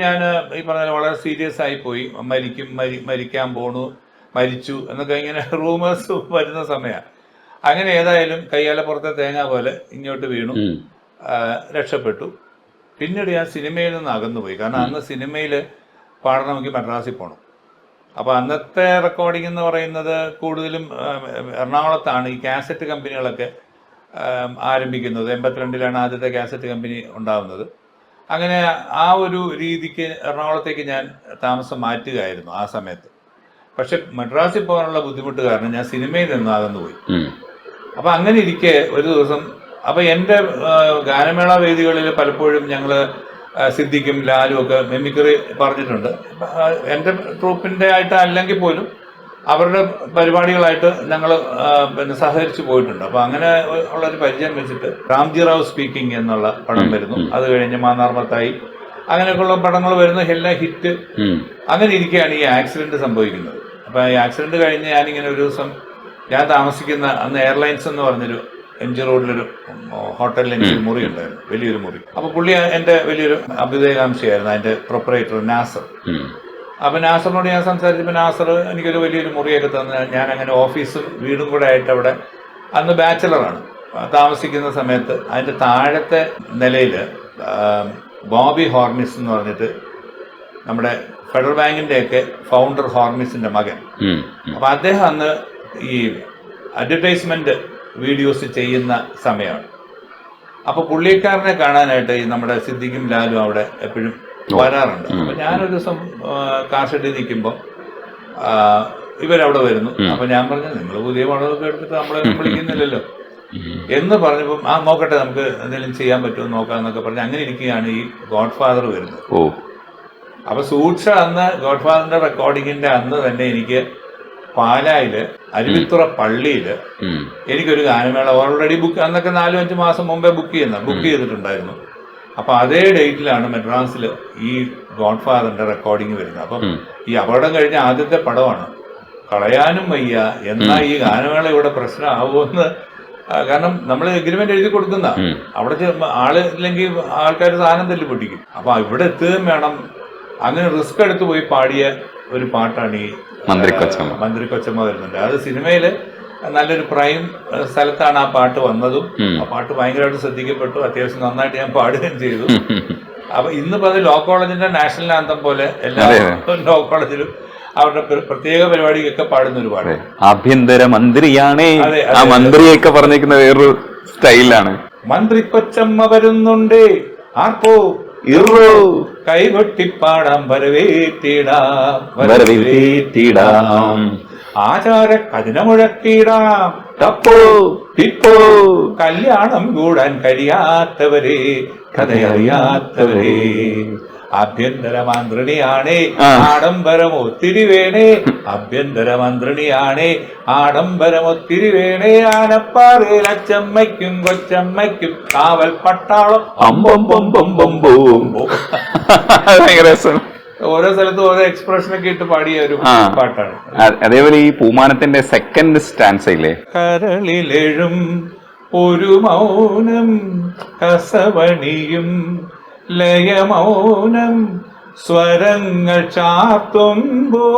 ഞാൻ ഈ പറഞ്ഞ വളരെ സീരിയസ് ആയി പോയി, മരിക്കാൻ പോണു, മരിച്ചു എന്നൊക്കെ ഇങ്ങനെ റൂമേഴ്സ് വരുന്ന സമയമാണ്. അങ്ങനെ ഏതായാലും കയ്യാല പുറത്തെ തേങ്ങ പോലെ ഇങ്ങോട്ട് വീണു, രക്ഷപ്പെട്ടു. പിന്നീട് ഞാൻ സിനിമയിൽ നിന്ന് അകന്നുപോയി. കാരണം അന്ന് സിനിമയിൽ പാടണമെങ്കിൽ മദ്രാസിൽ പോകണം. അപ്പോൾ അന്നത്തെ റെക്കോർഡിംഗ് എന്ന് പറയുന്നത് കൂടുതലും എറണാകുളത്താണ് ഈ കാസറ്റ് കമ്പനികളൊക്കെ ആരംഭിക്കുന്നത്. 82-ലാണ് ആദ്യത്തെ കാസറ്റ് കമ്പനി ഉണ്ടാകുന്നത്. അങ്ങനെ ആ ഒരു രീതിക്ക് എറണാകുളത്തേക്ക് ഞാൻ താമസം മാറ്റുകയായിരുന്നു ആ സമയത്ത്. പക്ഷെ മദ്രാസിൽ പോകാനുള്ള ബുദ്ധിമുട്ട് കാരണം ഞാൻ സിനിമയിൽ നിന്ന് അകന്നുപോയി. അപ്പം അങ്ങനെ ഇരിക്കെ ഒരു ദിവസം, അപ്പം എൻ്റെ ഗാനമേള വേദികളിൽ പലപ്പോഴും ഞങ്ങൾ സിദ്ദിഖും ലാലും ഒക്കെ മെമിക്രി പറഞ്ഞിട്ടുണ്ട്. എൻ്റെ ട്രൂപ്പിൻ്റെ ആയിട്ട് അല്ലെങ്കിൽ പോലും അവരുടെ പരിപാടികളായിട്ട് ഞങ്ങൾ പിന്നെ സഹകരിച്ച് പോയിട്ടുണ്ട്. അപ്പോൾ അങ്ങനെ ഉള്ളൊരു പരിചയം വെച്ചിട്ട് രാംജി റാവു സ്പീക്കിംഗ് എന്നുള്ള പടം വരുന്നു. അത് കഴിഞ്ഞ് മാന്നാർമത്തായി, അങ്ങനെയൊക്കെയുള്ള പടങ്ങൾ വരുന്നു, എല്ലാം ഹിറ്റ്. അങ്ങനെ ഇരിക്കുകയാണ് ഈ ആക്സിഡന്റ് സംഭവിക്കുന്നത്. അപ്പോൾ ഈ ആക്സിഡന്റ് കഴിഞ്ഞ് ഞാനിങ്ങനെ ഒരു ദിവസം, ഞാൻ താമസിക്കുന്ന അന്ന് എയർലൈൻസ് എന്ന് പറഞ്ഞൊരു MG റോഡിലൊരു ഹോട്ടലിൽ എനിക്ക് മുറി ഉണ്ടായിരുന്നു, വലിയൊരു മുറി. അപ്പോൾ പുള്ളി എൻ്റെ വലിയൊരു അഭ്യുദയകാംക്ഷയായിരുന്നു, അതിൻ്റെ പ്രൊപ്പറേറ്റർ നാസർ. അപ്പം നാസറിനോട് ഞാൻ സംസാരിച്ചപ്പോൾ നാസർ എനിക്കൊരു വലിയൊരു മുറിയൊക്കെ തന്ന്, ഞാൻ അങ്ങനെ ഓഫീസും വീടും കൂടെ ആയിട്ട് അവിടെ, അന്ന് ബാച്ചലറാണ് താമസിക്കുന്ന സമയത്ത്, അതിൻ്റെ താഴത്തെ നിലയിൽ ബോബി ഹോർമിസ് എന്ന് പറഞ്ഞിട്ട് നമ്മുടെ ഫെഡറൽ ബാങ്കിൻ്റെയൊക്കെ ഫൗണ്ടർ ഹോർമിസിൻ്റെ മകൻ. അപ്പം അദ്ദേഹം അന്ന് ഈ അഡ്വർടൈസ്മെൻറ്റ് വീഡിയോസ് ചെയ്യുന്ന സമയമാണ്. അപ്പോൾ പുള്ളിക്കാരനെ കാണാനായിട്ട് ഈ നമ്മുടെ സിദ്ദിഖും ലാലും അവിടെ എപ്പോഴും വരാറുണ്ട്. അപ്പം ഞാനൊരു ദിവസം കാർ ഷെഡിൽ നിൽക്കുമ്പോൾ ഇവരവിടെ വരുന്നു. അപ്പം ഞാൻ പറഞ്ഞു, നിങ്ങൾ പുതിയ പടമൊക്കെ എടുത്തിട്ട് നമ്മളെ വിളിക്കുന്നില്ലല്ലോ എന്ന് പറഞ്ഞപ്പം, നോക്കട്ടെ നമുക്ക് എന്തെങ്കിലും ചെയ്യാൻ പറ്റുമോ നോക്കാമെന്നൊക്കെ പറഞ്ഞ് അങ്ങനെ ഇരിക്കുകയാണ് ഈ ഗോഡ് ഫാദർ വരുന്നത്. അപ്പൊ സൂക്ഷ അന്ന് ഗോഡ് ഫാദറിന്റെ റെക്കോർഡിങ്ങിന്റെ അന്ന് തന്നെ എനിക്ക് പാലായില് അരുവിത്തുറ പള്ളിയില് എനിക്കൊരു ഗാനമേള ഓൾറെഡി ബുക്ക്, അന്നൊക്കെ 4-5 മാസം മുമ്പേ ബുക്ക് ചെയ്തിട്ടുണ്ടായിരുന്നു. അപ്പൊ അതേ ഡേറ്റിലാണ് മദ്രാസിൽ ഈ ഗോഡ് ഫാദറിന്റെ റെക്കോർഡിങ് വരുന്നത്. അപ്പം ഈ അപകടം കഴിഞ്ഞ ആദ്യത്തെ പടമാണ്, കളയാനും വയ്യ. എന്നാ ഈ ഗാനമേള ഇവിടെ പ്രശ്നമാവുമെന്ന്, കാരണം നമ്മൾ എഗ്രിമെന്റ് എഴുതി കൊടുക്കുന്ന അവിടെ ആള് ഇല്ലെങ്കിൽ ആൾക്കാർ സാധനം തല്ലി പൊട്ടിക്കും. അപ്പൊ ഇവിടെ എത്തുകയും വേണം. അങ്ങനെ റിസ്ക് എടുത്ത് പോയി പാടിയ ഒരു പാട്ടാണ് ഈ മന്ത്രി കൊച്ചമ്മ വരുന്നുണ്ട്. അത് സിനിമയില് നല്ലൊരു പ്രൈം സ്ഥലത്താണ് ആ പാട്ട് വന്നതും. ആ പാട്ട് ഭയങ്കരമായിട്ട് ശ്രദ്ധിക്കപ്പെട്ടു, അത്യാവശ്യം നന്നായിട്ട് ഞാൻ പാടുകയും ചെയ്തു. അപ്പൊ ഇന്നിപ്പോ അത് ലോ കോളേജിന്റെ നാഷണൽ ആന്തം പോലെ എല്ലാ ലോ കോളേജിലും അവരുടെ പ്രത്യേക പരിപാടിക്കൊക്കെ പാടുന്ന ഒരു പാട്ട്. ആഭ്യന്തര മന്ത്രിയാണ് ആ മന്ത്രിയൊക്കെ പറഞ്ഞിരിക്കുന്ന വേറൊരു സ്റ്റൈലാണ്. മന്ത്രി കൊച്ചമ്മ വരുന്നുണ്ട്, ആർപ്പോ ഇറോ കൈകൊട്ടിപ്പാടാം വരവേറ്റിടാം ആചാര കതിന മുഴക്കിടാം ടപ്പോ ടിപ്പോ കല്യാണം കൂടാൻ കഴിയാത്തവരെ കഥയറിയാത്തവരെ ആഭ്യന്തര മന്ത്രിണിയാണേ ആഡംബരം ഒത്തിരി വേണേ ആഭ്യന്തര മന്ത്രിണിയാണേ ആഡംബരം ഒത്തിരി വേണേ ആനപ്പാറയിൽ അച്ചമ്മയ്ക്കും കൊച്ചമ്മയ്ക്കും കാവൽ പട്ടാളം അമ്പൊമ്പൊമ്പൊമ്പൊമ്പോ. ഓരോ സ്ഥലത്തും ഓരോ എക്സ്പ്രഷനൊക്കെ ഇട്ട് പാടിയ ഒരു പാട്ടാണ്. അതേപോലെ ഈ പൂമാനത്തിന്റെ സെക്കൻഡ് സ്റ്റാൻസയില്ലേ, കരളിലെഴും ഒരു മൗനം കസവണിയും ലയമൗനം സ്വരങ്ങൾ ചാർത്തുമ്പോൾ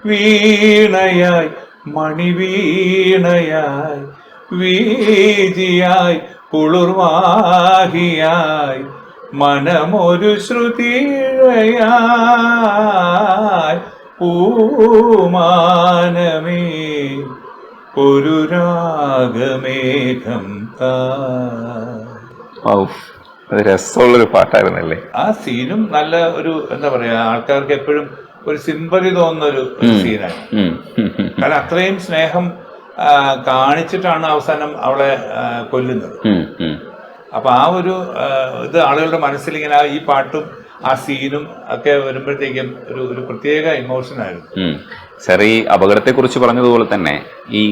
വീണയായി മണിവീണയായി വീജിയായി കുളിർവാഹിയായി മനമൊരു ശ്രുതിഴയായി പൂമാനമേ ഒരു രാഗമേഘം രസമുള്ളൊരു പാട്ടായിരുന്നല്ലേ. ആ സീനും നല്ല ഒരു എന്താ പറയാ, ആൾക്കാർക്ക് എപ്പോഴും ഒരു സിമ്പതി തോന്നുന്ന ഒരു സീനാണ്. കാരണം അത്രയും സ്നേഹം കാണിച്ചിട്ടാണ് അവസാനം അവളെ കൊല്ലുന്നത്. അപ്പൊ ആ ഒരു ഇത് ആളുകളുടെ മനസ്സിൽ ഇങ്ങനെ ഈ പാട്ടും ആ സീനും ഒക്കെ വരുമ്പോഴത്തേക്കും ഒരു പ്രത്യേക ഇമോഷനായിരുന്നു. സാർ ഈ അപകടത്തെ കുറിച്ച് പറഞ്ഞതുപോലെ തന്നെ ഈ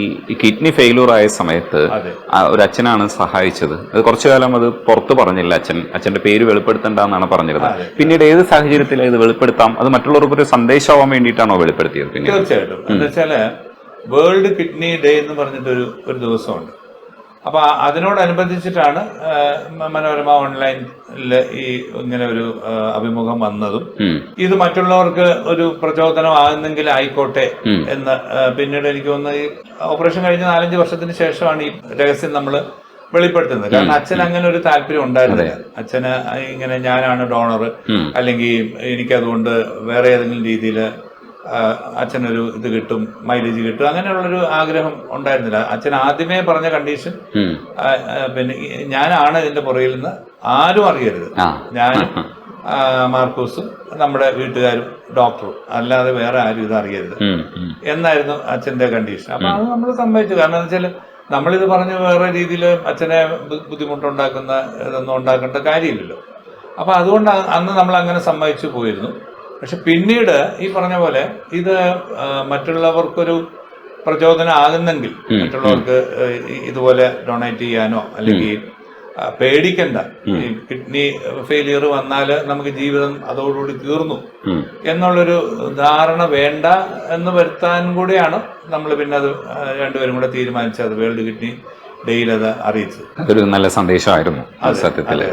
കിഡ്നി ഫെയിലൂർ ആയ സമയത്ത് ഒരു അച്ഛനാണ് സഹായിച്ചത്. അത് കുറച്ചു കാലം അത് പുറത്തു പറഞ്ഞില്ല. അച്ഛന്റെ പേര് വെളിപ്പെടുത്തണ്ടെന്നാണ് പറഞ്ഞിരുന്നത്. പിന്നീട് ഏത് സാഹചര്യത്തിൽ ഇത് വെളിപ്പെടുത്താം, അത് മറ്റുള്ളവർക്ക് ഒരു സന്ദേശമാവാൻ വേണ്ടിയിട്ടാണോ വെളിപ്പെടുത്തിയത്? തീർച്ചയായിട്ടും. എന്താ വെച്ചാല് വേൾഡ് കിഡ്നി ഡേ എന്ന് പറഞ്ഞിട്ട് ഒരു ദിവസമുണ്ട്. അപ്പൊ അതിനോടനുബന്ധിച്ചിട്ടാണ് മനോരമ ഓൺലൈനിൽ ഈ ഇങ്ങനെ ഒരു അഭിമുഖം വന്നതും ഇത് മറ്റുള്ളവർക്ക് ഒരു പ്രചോദനമാകുന്നെങ്കിൽ ആയിക്കോട്ടെ എന്ന് പിന്നീട് എനിക്ക് തോന്നുന്നു ഈ ഓപ്പറേഷൻ കഴിഞ്ഞ 4-5 വർഷത്തിന് ശേഷമാണ് ഈ രഹസ്യം നമ്മൾ വെളിപ്പെടുത്തുന്നത്. കാരണം അച്ഛൻ അങ്ങനെ ഒരു താല്പര്യം ഉണ്ടായിരുന്നില്ല. അച്ഛന് ഇങ്ങനെ ഞാനാണ് ഡോണർ, അല്ലെങ്കിൽ എനിക്കതുകൊണ്ട് വേറെ ഏതെങ്കിലും രീതിയിൽ അച്ഛനൊരു ഇത് കിട്ടും, മൈലേജ് കിട്ടും, അങ്ങനെയുള്ളൊരു ആഗ്രഹം ഉണ്ടായിരുന്നില്ല. അച്ഛൻ ആദ്യമേ പറഞ്ഞ കണ്ടീഷൻ പിന്നെ ഞാനാണ് ഇതിന്റെ പുറകിൽ നിന്ന് ആരും അറിയരുത്, ഞാനും മാർക്കൂസും നമ്മുടെ വീട്ടുകാരും ഡോക്ടറും, അല്ലാതെ വേറെ ആരും ഇത് അറിയരുത് എന്നായിരുന്നു അച്ഛന്റെ കണ്ടീഷൻ. അപ്പൊ അത് നമ്മൾ സമ്മതിച്ചു. കാരണം എന്താ വെച്ചാൽ നമ്മളിത് പറഞ്ഞ് വേറെ രീതിയിൽ അച്ഛനെ ബുദ്ധിമുട്ടുണ്ടാക്കുന്ന ഇതൊന്നും ഉണ്ടാക്കേണ്ട കാര്യമില്ലല്ലോ. അപ്പൊ അതുകൊണ്ട് അന്ന് നമ്മൾ അങ്ങനെ സമ്മതിച്ചു പോയിരുന്നു. പക്ഷെ പിന്നീട് ഈ പറഞ്ഞ പോലെ ഇത് മറ്റുള്ളവർക്കൊരു പ്രചോദനം ആകുന്നെങ്കിൽ, മറ്റുള്ളവർക്ക് ഇതുപോലെ ഡൊണേറ്റ് ചെയ്യാനോ അല്ലെങ്കിൽ പേടിക്കണ്ട, ഈ കിഡ്നി ഫെയിലിയർ വന്നാൽ നമുക്ക് ജീവിതം അതോടുകൂടി തീർന്നു എന്നുള്ളൊരു ധാരണ വേണ്ട എന്ന് വരുത്താൻ കൂടിയാണ് നമ്മൾ പിന്നെ അത് രണ്ടുപേരും കൂടെ തീരുമാനിച്ചത്, വേൾഡ് കിഡ്നി ഡേയിൽ അത് അറിയിച്ചത്. അതൊരു നല്ല സന്ദേശമായിരുന്നു സത്യത്തില്.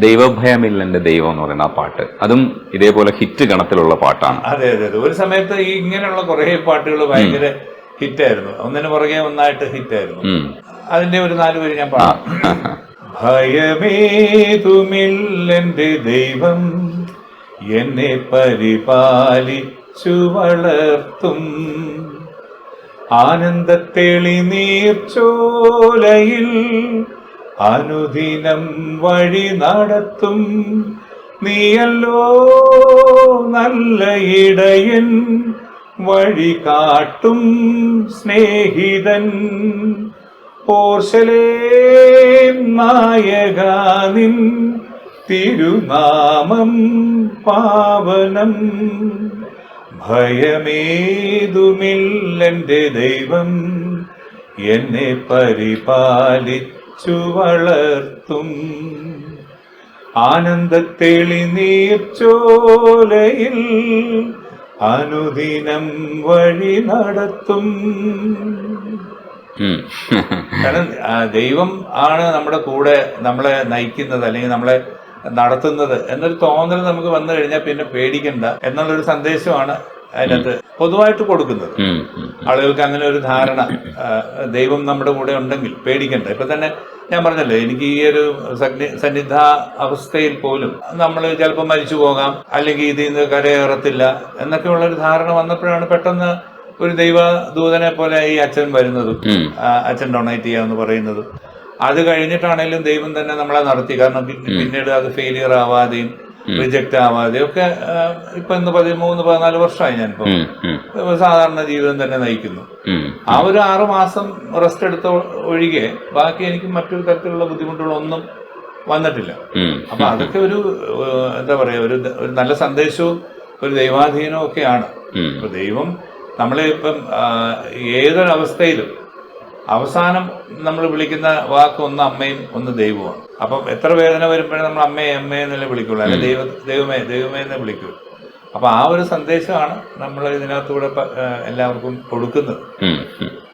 ദൈവഭയമില്ലെന്റെ ദൈവം എന്ന് പറയുന്ന ആ പാട്ട്, അതും ഇതേപോലെ ഹിറ്റ് ഗണത്തിലുള്ള പാട്ടാണ്. അതെ അതെ അതെ. ഒരു സമയത്ത് ഈ ഇങ്ങനെയുള്ള കുറെ പാട്ടുകൾ ഭയങ്കര ഹിറ്റായിരുന്നു, ഒന്നിനു പുറകെ ഒന്നായിട്ട് ഹിറ്റായിരുന്നു. അതിന്റെ ഒരു 4 പേര് ഞാൻ പാടാം. ഭയമേതുമില്ലെന്റെ ദൈവം എന്നെ പരിപാലിച്ചു വളർത്തും, ആനന്ദത്തെളി നീർച്ചോലയിൽ അനുദിനം വഴി നടത്തും, നീയല്ലോ നല്ല ഇടയൻ വഴി കാട്ടും സ്നേഹിതൻ, പോർശലേം നായകാ നിൻ തിരുനാമം പാവനം, ഭയമേതുമില്ലെന്റെ ദൈവം എന്നെ പരിപാലിച്ചു വളർത്തും, ആനന്ദത്തെളി നീർച്ചോലയിൽ അനുദിനം വഴി നടത്തും. കാരണം ദൈവം ആണ് നമ്മുടെ കൂടെ നമ്മളെ നയിക്കുന്നത് അല്ലെങ്കിൽ നമ്മളെ നടത്തുന്നത് എന്നൊരു തോന്നൽ നമുക്ക് വന്നു കഴിഞ്ഞാൽ പിന്നെ പേടിക്കണ്ട എന്നുള്ളൊരു സന്ദേശമാണ് അതിനകത്ത് പൊതുവായിട്ട് കൊടുക്കുന്നത്. ആളുകൾക്ക് അങ്ങനെ ഒരു ധാരണ, ദൈവം നമ്മുടെ കൂടെ ഉണ്ടെങ്കിൽ പേടിക്കണ്ട. ഇപ്പൊ തന്നെ ഞാൻ പറഞ്ഞല്ലോ, എനിക്ക് ഈ ഒരു സന്നിധ അവസ്ഥയിൽ പോലും നമ്മൾ ചിലപ്പോൾ മരിച്ചു പോകാം, അല്ലെങ്കിൽ ഇതിൽ നിന്ന് കരയേറത്തില്ല എന്നൊക്കെ ഉള്ളൊരു ധാരണ വന്നപ്പോഴാണ് പെട്ടെന്ന് ഒരു ദൈവദൂതനെ പോലെ ഈ അച്ഛൻ വരുന്നതും അച്ഛൻ ഡൊണേറ്റ് ചെയ്യാമെന്ന് പറയുന്നതും. അത് കഴിഞ്ഞിട്ടാണെങ്കിലും ദൈവം തന്നെ നമ്മളെ നടത്തി. കാരണം പിന്നീട് അത് ഫെയിലിയർ ആവാതെയും റിജക്റ്റ് ആവാതെയും ഒക്കെ ഇപ്പൊ ഇന്ന് 13-14 വർഷമായി ഞാനിപ്പോ സാധാരണ ജീവിതം തന്നെ നയിക്കുന്നു. ആ ഒരു 6 മാസം റെസ്റ്റ് എടുത്ത ഒഴികെ ബാക്കി എനിക്ക് മറ്റൊരു തരത്തിലുള്ള ബുദ്ധിമുട്ടുകളൊന്നും വന്നിട്ടില്ല. അപ്പൊ അതൊക്കെ ഒരു എന്താ പറയാ, ഒരു നല്ല സന്ദേശവും ഒരു ദൈവാധീനവും ഒക്കെയാണ്. അപ്പൊ ദൈവം നമ്മളെ ഇപ്പം ഏതൊരവസ്ഥയിലും അവസാനം നമ്മൾ വിളിക്കുന്ന വാക്ക് ഒന്ന് അമ്മയും ഒന്ന് ദൈവമാണ്. അപ്പം എത്ര വേദന വരുമ്പോഴും നമ്മൾ അമ്മയെ എന്നല്ലേ വിളിക്കുള്ളൂ, അല്ലെ ദൈവമേ എന്നേ വിളിക്കുള്ളൂ. അപ്പൊ ആ ഒരു സന്ദേശമാണ് നമ്മൾ ഇതിനകത്തൂടെ എല്ലാവർക്കും കൊടുക്കുന്നത്.